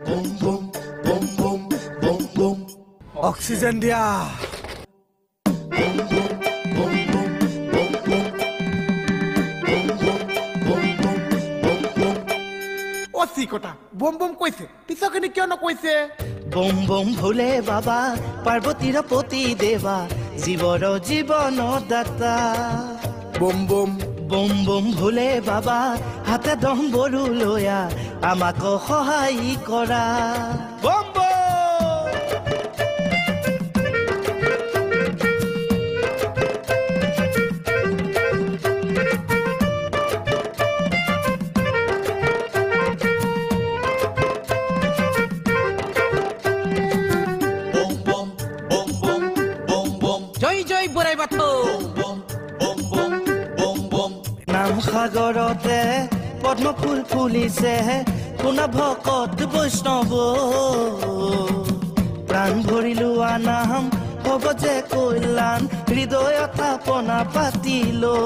Boom boom boom boom boom boom. Oxygen dia. Boom boom boom boom boom boom. Boom boom boom boom boom boom. Osi kota. Boom boom koise. Pisakini kyo na koise? Boom boom bhole baba Parvatira poti deva Jivoro jibono datta. Boom boom. Boom boom bhole baba Hate domboru loya Amako hohai kora. Boom boom. Boom boom boom boom boom boom. জয় জয় বুড়াই বাতো Boom boom boom boom boom. নাম সাগৰতে পদ্ম ফুল ফুলিছে কোনা ভকত বৈষ্ণৱ প্ৰাণ ভৰি লোৱা নাম হ'ব যে কল্যাণ হৃদয় থাপনা পাতিলো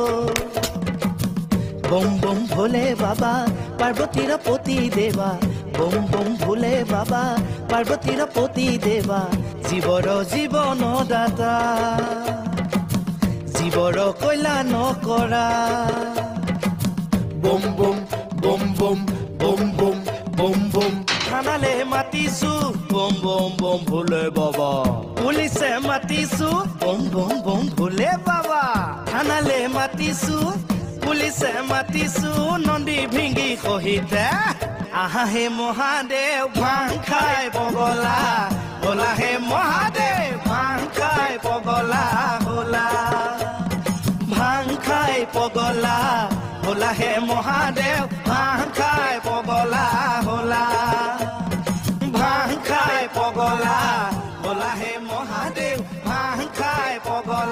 বম বম ভোলে বাবা পাৰ্বতীৰ পতি দেৱা বম বম ভোলে বাবা পাৰ্বতীৰ পতি দেৱা জীৱৰ জীৱন দাতা জীৱৰ কল্যাণ কৰা Boom boom boom boom boom boom boom boom. থানালে মাতিছো বম বম বম ভোলে বাবা পুলিচে মাতিছো বম বম বম ভোলে বাবা থানালে মাতিছো পুলিচে মাতিছো নন্দী ভিঙ্গি সহিতে আহা হে মহাদেৱ ভাং খাই পগলা হোলা হে মহাদেৱ ভাং খাই পগলা হোলা ভাং খাই পগলা হোলা হে মহাদেৱ ভাং খাই পগলা হোলা ভাং খাই পগলা হোলা হে মহাদেৱ ভাং খাই পগলা